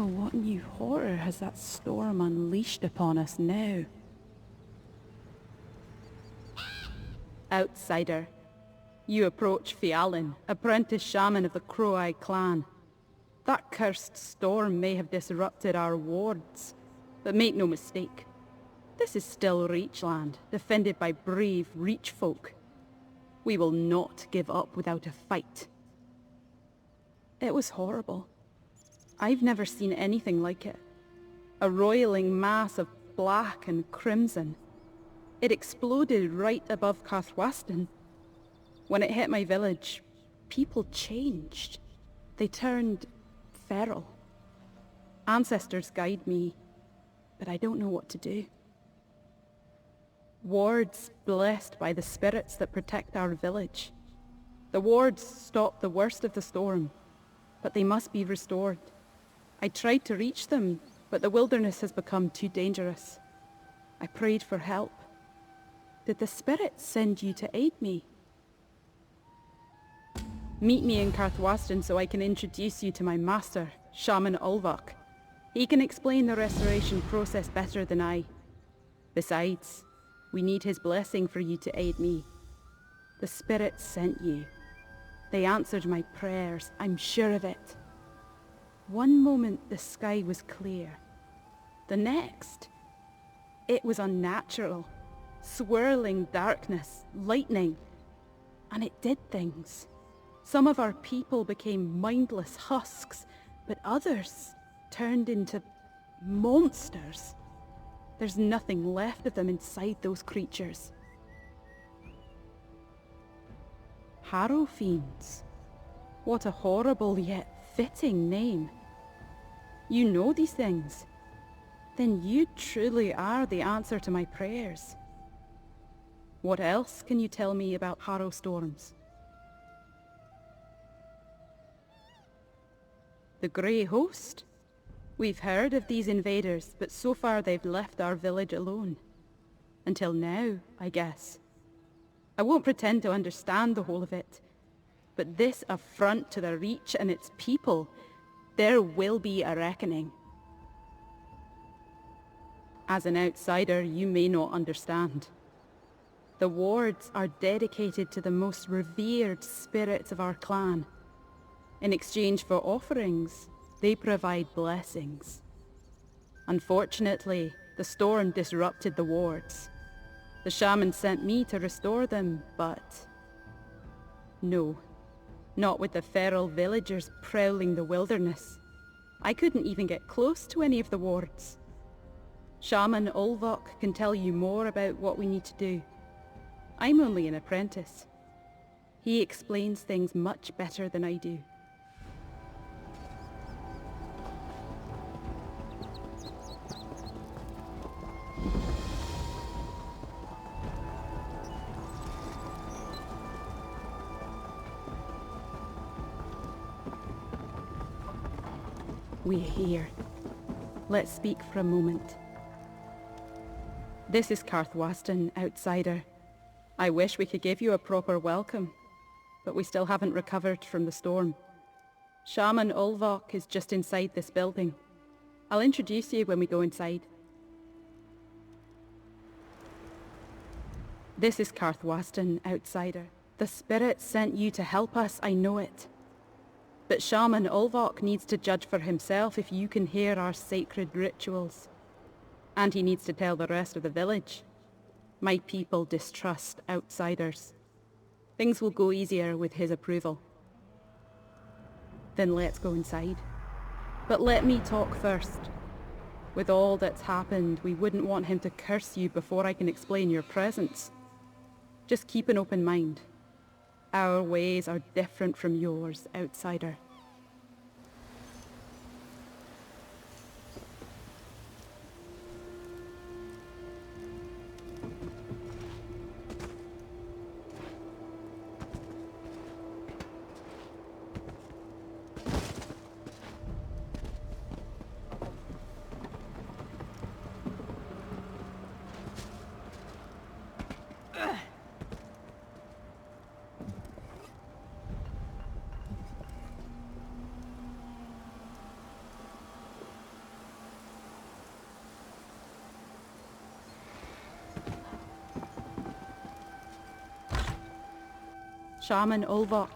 But what new horror has that storm unleashed upon us now? Outsider. You approach Fiallan, apprentice shaman of the Crow-Eye clan. That cursed storm may have disrupted our wards, but make no mistake. This is still Reachland, defended by brave Reach folk. We will not give up without a fight. It was horrible. I've never seen anything like it. A roiling mass of black and crimson. It exploded right above Carthwaston. When it hit my village, people changed. They turned feral. Ancestors guide me, but I don't know what to do. Wards blessed by the spirits that protect our village. The wards stopped the worst of the storm, but they must be restored. I tried to reach them, but the wilderness has become too dangerous. I prayed for help. Did the spirits send you to aid me? Meet me in Carthwaston so I can introduce you to my master, Shaman Ulvok. He can explain the restoration process better than I. Besides, we need his blessing for you to aid me. The spirits sent you. They answered my prayers, I'm sure of it. One moment the sky was clear. The next, it was unnatural. Swirling darkness, lightning. And it did things. Some of our people became mindless husks, but others turned into monsters. There's nothing left of them inside those creatures. Harrow Fiends. What a horrible yet fitting name. You know these things. Then you truly are the answer to my prayers. What else can you tell me about Harrow Storms? The Grey Host? We've heard of these invaders, but so far they've left our village alone. Until now, I guess. I won't pretend to understand the whole of it, but this affront to the Reach and its people, there will be a reckoning. As an outsider, you may not understand. The wards are dedicated to the most revered spirits of our clan. In exchange for offerings, they provide blessings. Unfortunately, the storm disrupted the wards. The shaman sent me to restore them, but... no, not with the feral villagers prowling the wilderness. I couldn't even get close to any of the wards. Shaman Ulvok can tell you more about what we need to do. I'm only an apprentice. He explains things much better than I do. We're here. Let's speak for a moment. This is Carthwaston, outsider. I wish we could give you a proper welcome, but we still haven't recovered from the storm. Shaman Ulvok is just inside this building. I'll introduce you when we go inside. This is Carthwaston, outsider. The spirits sent you to help us, I know it. But Shaman Ulvok needs to judge for himself if you can hear our sacred rituals. And he needs to tell the rest of the village. My people distrust outsiders. Things will go easier with his approval. Then let's go inside. But let me talk first. With all that's happened, we wouldn't want him to curse you before I can explain your presence. Just keep an open mind. Our ways are different from yours, outsider. Shaman Ulvok.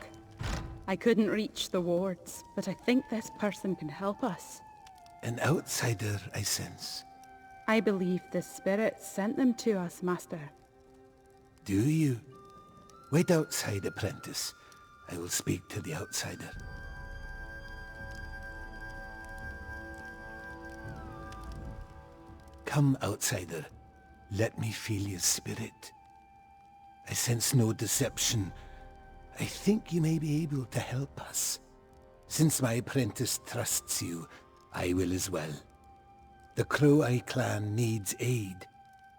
I couldn't reach the wards, but I think this person can help us. An outsider, I sense. I believe the spirits sent them to us, Master. Do you? Wait outside, apprentice. I will speak to the outsider. Come, outsider. Let me feel your spirit. I sense no deception. I think you may be able to help us. Since my apprentice trusts you, I will as well. The Crow-Eye clan needs aid.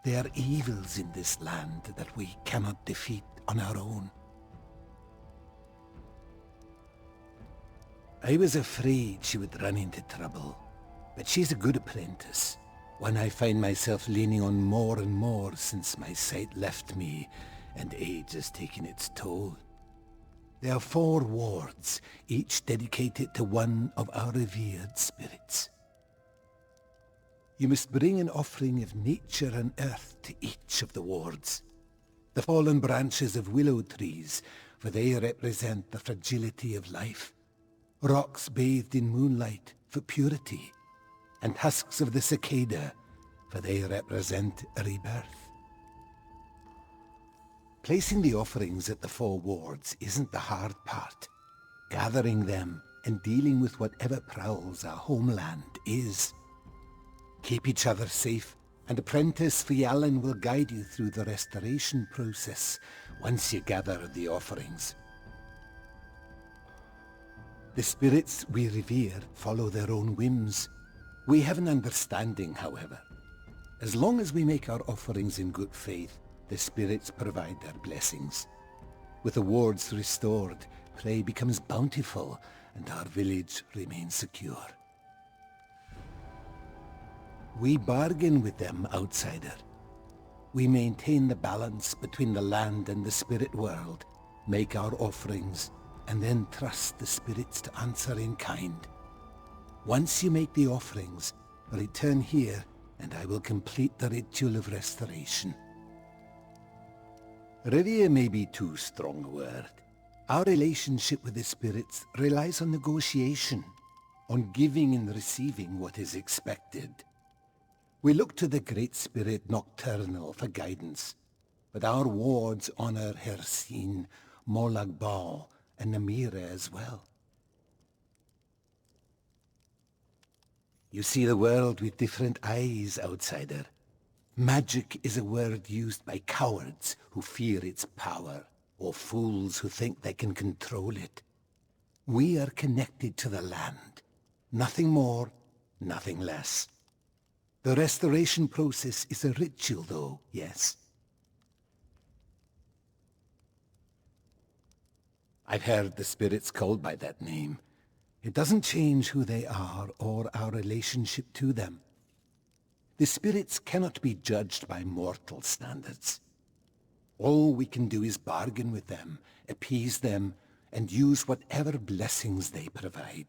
There are evils in this land that we cannot defeat on our own. I was afraid she would run into trouble, but she's a good apprentice. One I find myself leaning on more and more since my sight left me and age has taken its toll. There are 4 wards, each dedicated to one of our revered spirits. You must bring an offering of nature and earth to each of the wards. The fallen branches of willow trees, for they represent the fragility of life. Rocks bathed in moonlight for purity, and husks of the cicada, for they represent a rebirth. Placing the offerings at the 4 wards isn't the hard part. Gathering them and dealing with whatever prowls our homeland is. Keep each other safe, and Apprentice Fialan will guide you through the restoration process once you gather the offerings. The spirits we revere follow their own whims. We have an understanding, however. As long as we make our offerings in good faith, the spirits provide their blessings. With the wards restored, prey becomes bountiful, and our village remains secure. We bargain with them, outsider. We maintain the balance between the land and the spirit world, make our offerings, and then trust the spirits to answer in kind. Once you make the offerings, return here, and I will complete the ritual of restoration. Revere may be too strong a word. Our relationship with the spirits relies on negotiation, on giving and receiving what is expected. We look to the Great Spirit Nocturnal for guidance, but our wards honor Hersin, Molagbal, and Namira as well. You see the world with different eyes, outsider. Magic is a word used by cowards who fear its power, or fools who think they can control it. We are connected to the land. Nothing more, nothing less. The restoration process is a ritual, though, yes. I've heard the spirits called by that name. It doesn't change who they are or our relationship to them. The spirits cannot be judged by mortal standards. All we can do is bargain with them, appease them, and use whatever blessings they provide.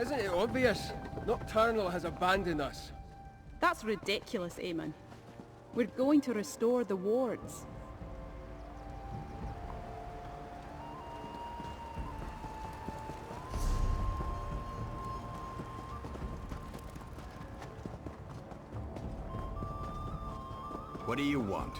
Isn't it obvious? Nocturnal has abandoned us. That's ridiculous, Eamon. We're going to restore the wards. What do you want?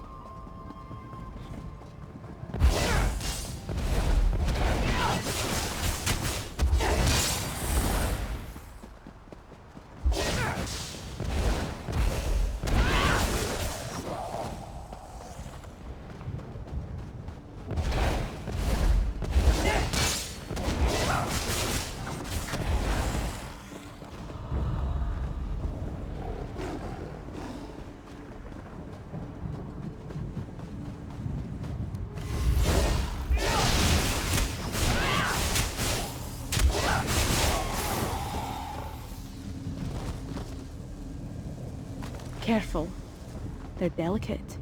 Careful. They're delicate.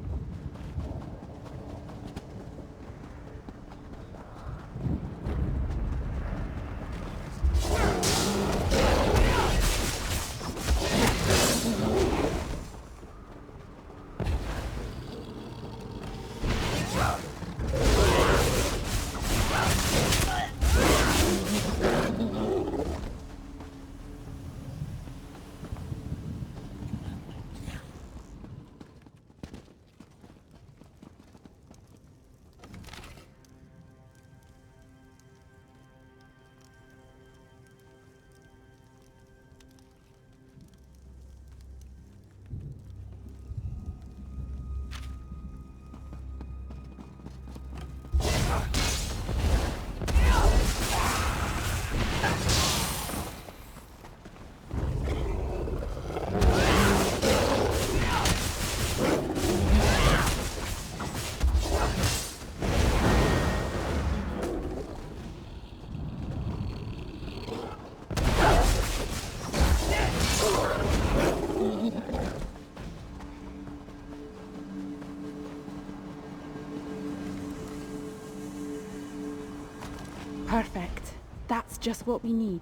Perfect. That's just what we need.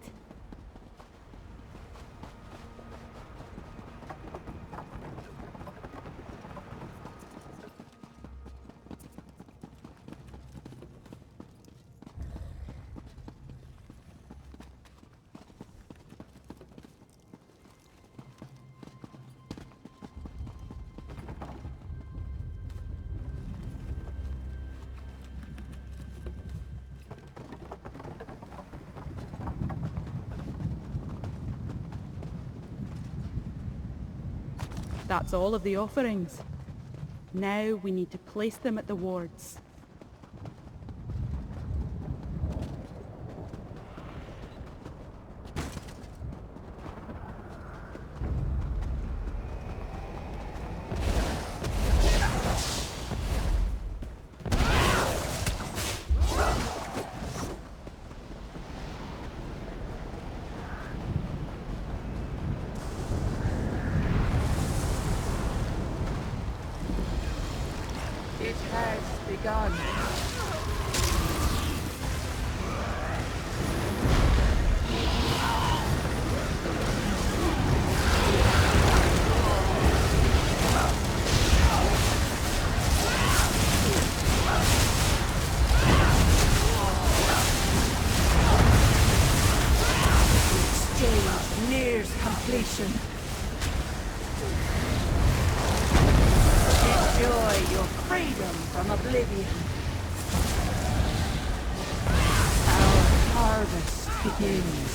That's all of the offerings. Now we need to place them at the wards. It has begun. Exchange nears completion. Enjoy your freedom from oblivion. Our harvest begins.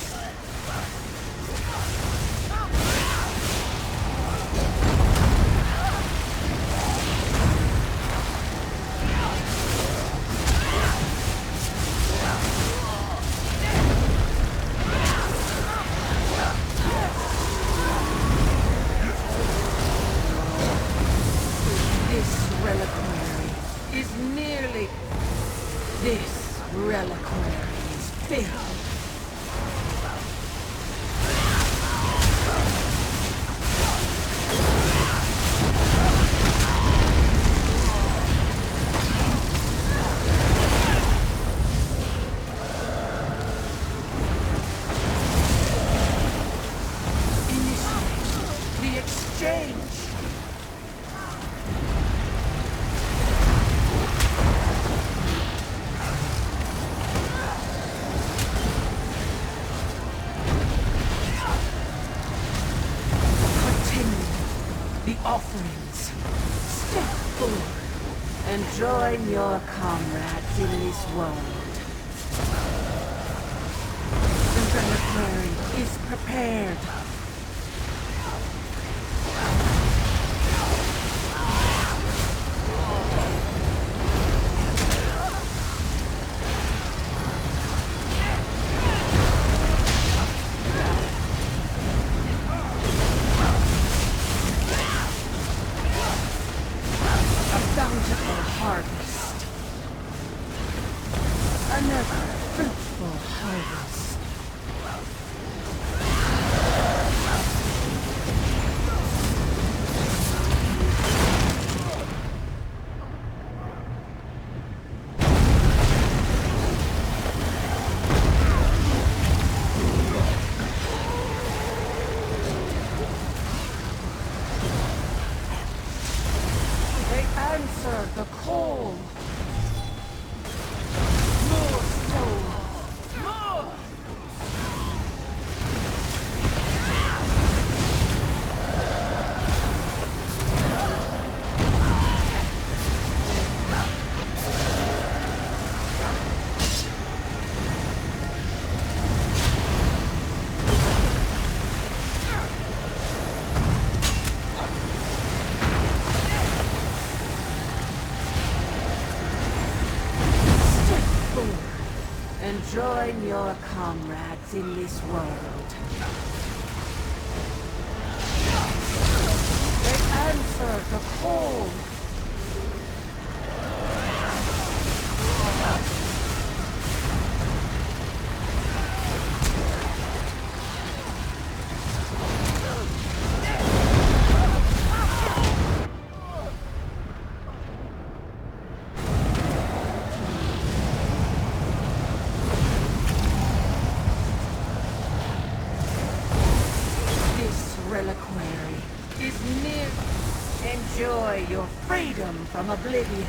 This reliquary is filled. Initiate the exchange. Offerings. Step forward and join your comrades in this world. The reliquary is prepared. Harvest. Another fruitful harvest. They answer the call. More souls. More! And join your comrades in this world. They answer the call. oblivion.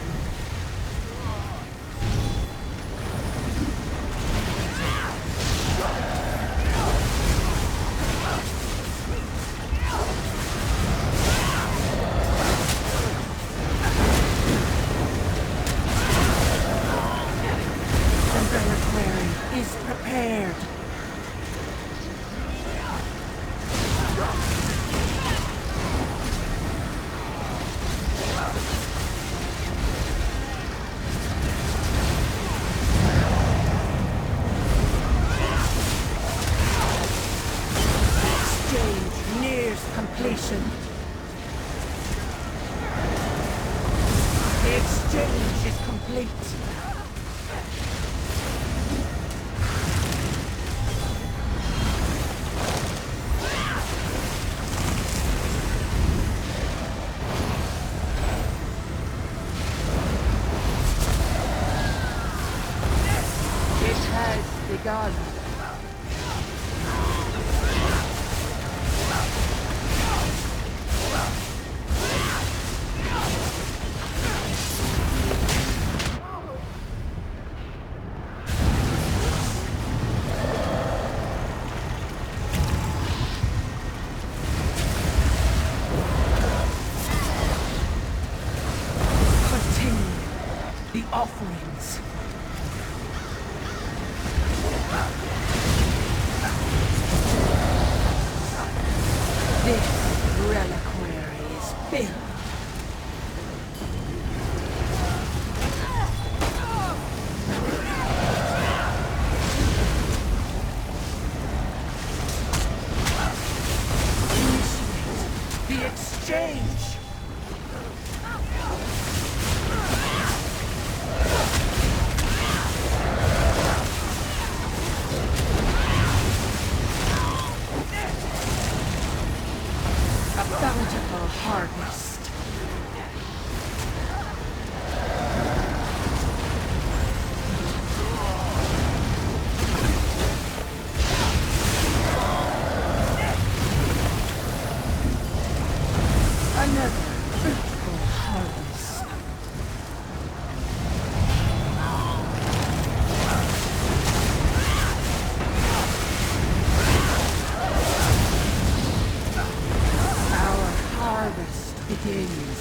The reliquary is prepared. Completion. The exchange is complete. It has begun. Offerings. This reliquary is filled. Initiate the exchange. Bountiful harvest. Another fruitful harvest. Harvest begins.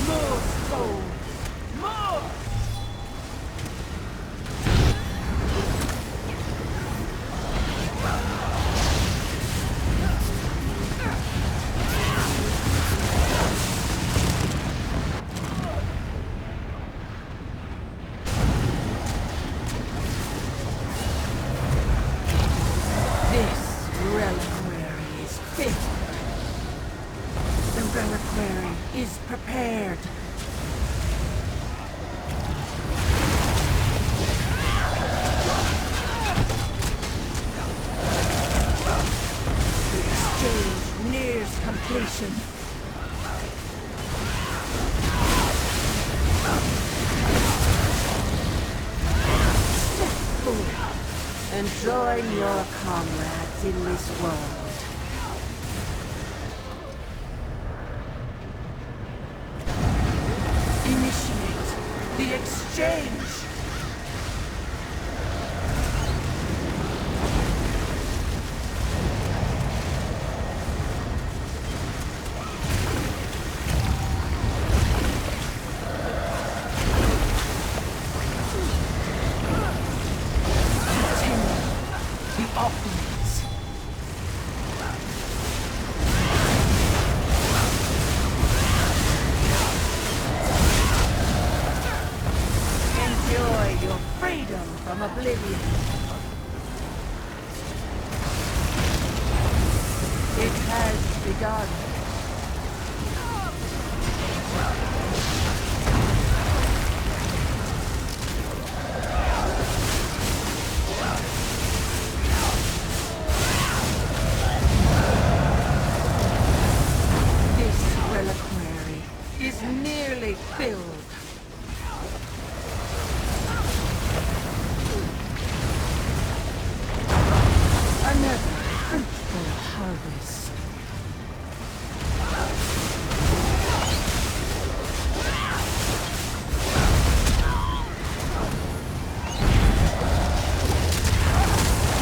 More souls! More! Reliquary is filled. The reliquary is prepared. The exchange nears completion. Step forward and join your comrades in this world. Initiate the exchange! Offerings. Enjoy your freedom from oblivion. It has begun. filled. Another fruitful harvest.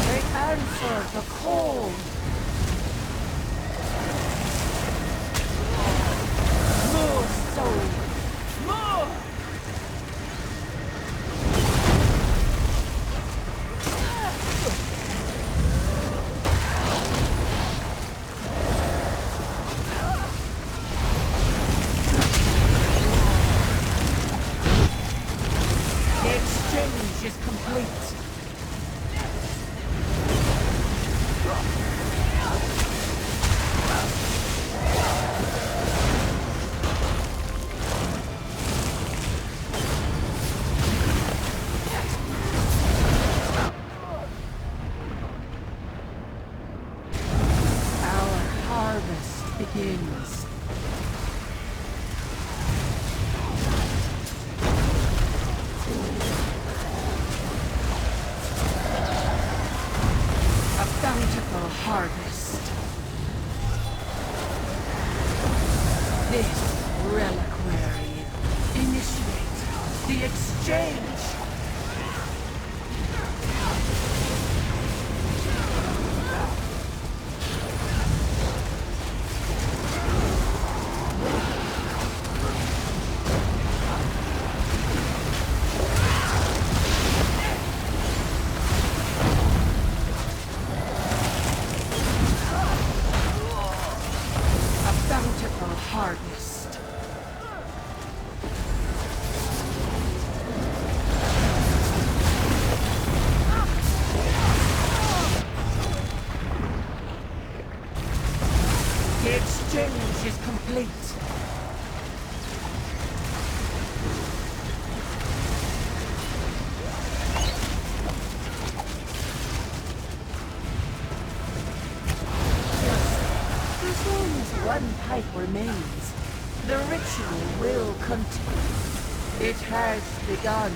They answer the call. More souls. More! The exchange is complete. Our harvest begins. A bountiful harvest. This reliquary initiates the exchange. A bountiful harvest. The exchange is complete. As long as one pipe remains, the ritual will continue. It has begun.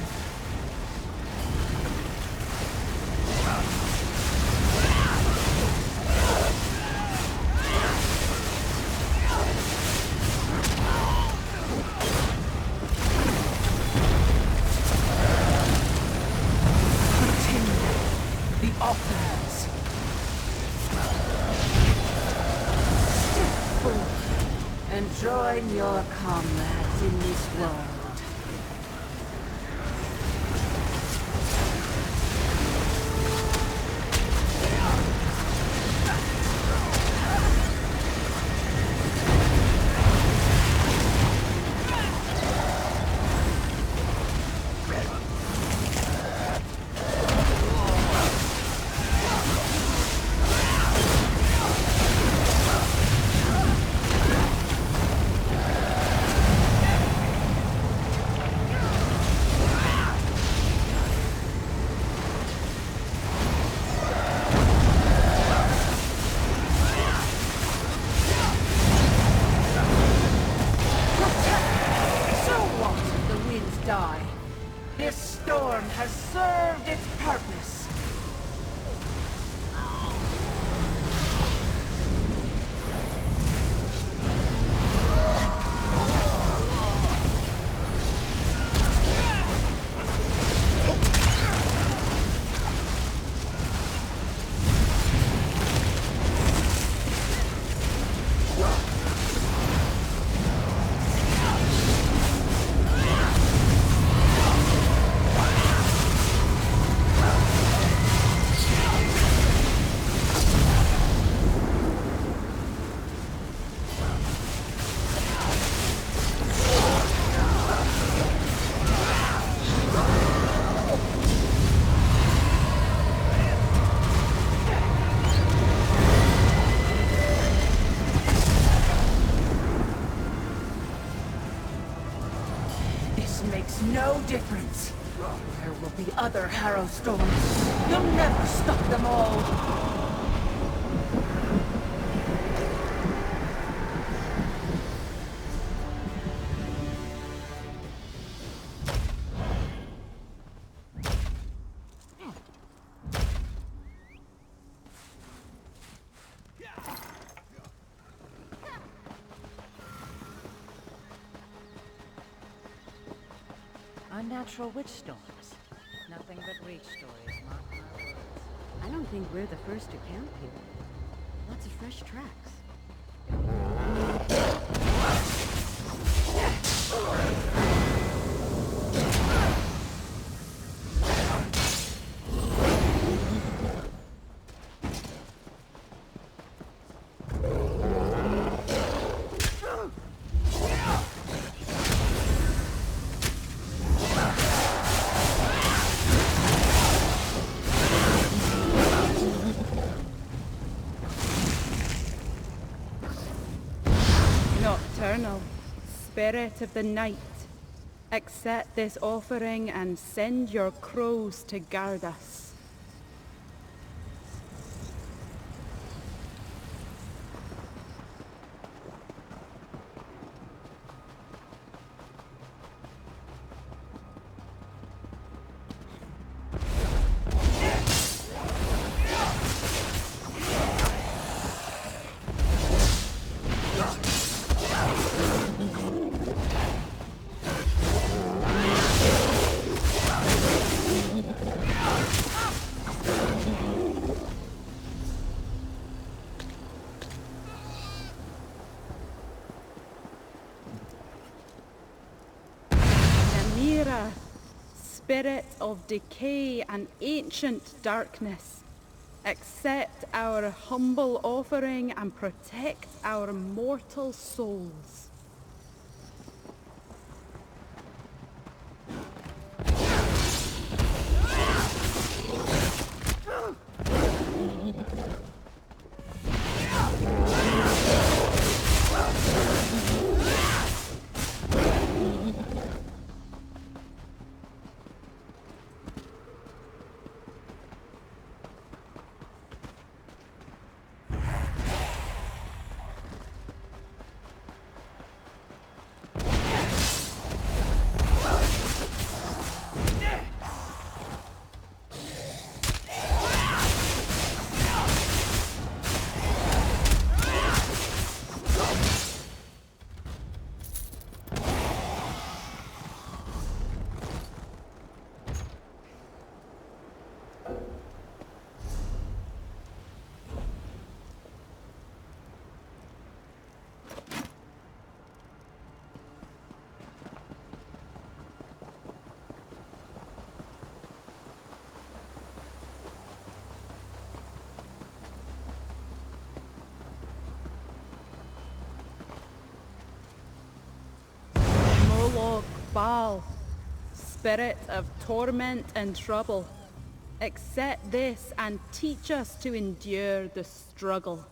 Continue the offerings. Step forward and join your comrades in this world. So what if the winds die? This storm has served its purpose. This makes no difference. There will be other Harrow storms. You'll never stop them all. Unnatural witch storms. Nothing but reach stories, mark my words. I don't think we're the first to camp here. Lots of fresh tracks. Nocturnal, spirit of the night, accept this offering and send your crows to guard us. Spirit of decay and ancient darkness, accept our humble offering and protect our mortal souls. Baal, spirit of torment and trouble, accept this and teach us to endure the struggle.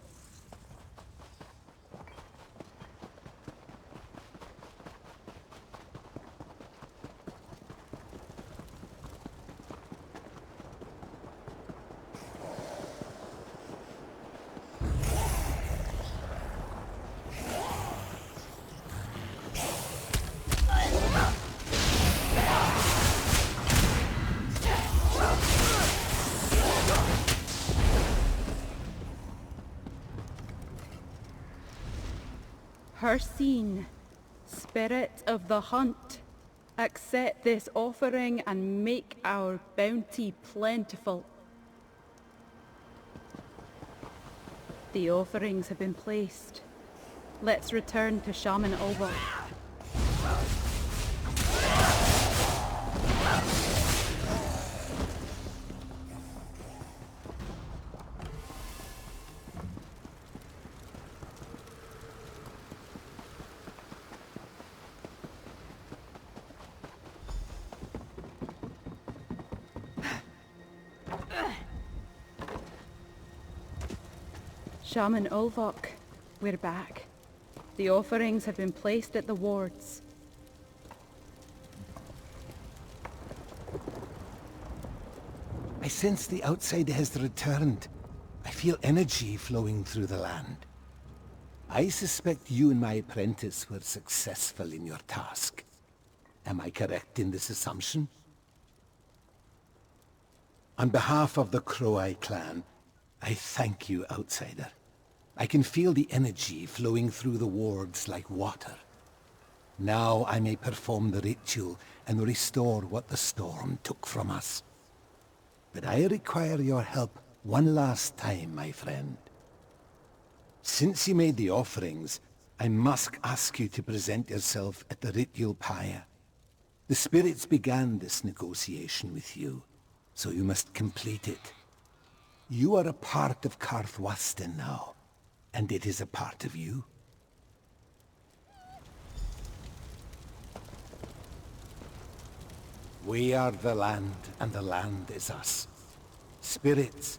Hercene, spirit of the hunt, accept this offering and make our bounty plentiful. The offerings have been placed. Let's return to Shaman Ulva. Shaman Ulvok, we're back. The offerings have been placed at the wards. I sense the outside has returned. I feel energy flowing through the land. I suspect you and my apprentice were successful in your task. Am I correct in this assumption? On behalf of the Crow-Eye clan, I thank you, outsider. I can feel the energy flowing through the wards like water. Now I may perform the ritual and restore what the storm took from us. But I require your help one last time, my friend. Since you made the offerings, I must ask you to present yourself at the ritual pyre. The spirits began this negotiation with you, so you must complete it. You are a part of Karthwasten now, and it is a part of you. We are the land, and the land is us. Spirits,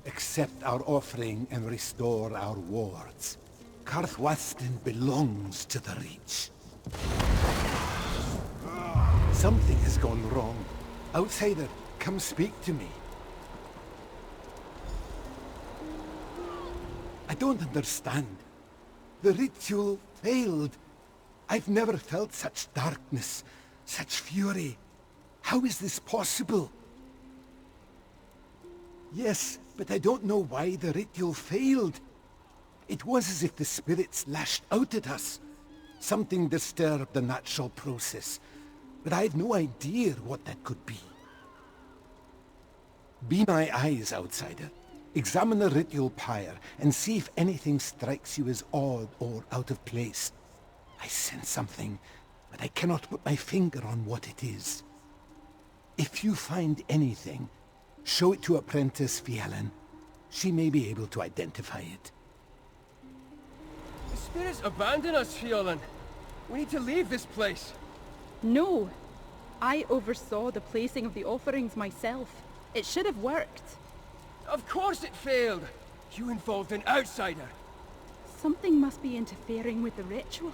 accept our offering and restore our wards. Karthwasten belongs to the Reach. Something has gone wrong. Outsider, come speak to me. I don't understand. The ritual failed. I've never felt such darkness, such fury. How is this possible? Yes, but I don't know why the ritual failed. It was as if the spirits lashed out at us. Something disturbed the natural process, but I have no idea what that could be. Be my eyes, outsider. Examine the ritual pyre and see if anything strikes you as odd or out of place. I sense something, but I cannot put my finger on what it is. If you find anything, show it to Apprentice Fialan. She may be able to identify it. The spirits abandon us, Fiolan. We need to leave this place. No. I oversaw the placing of the offerings myself. It should have worked. Of course it failed. You involved an outsider. Something must be interfering with the ritual.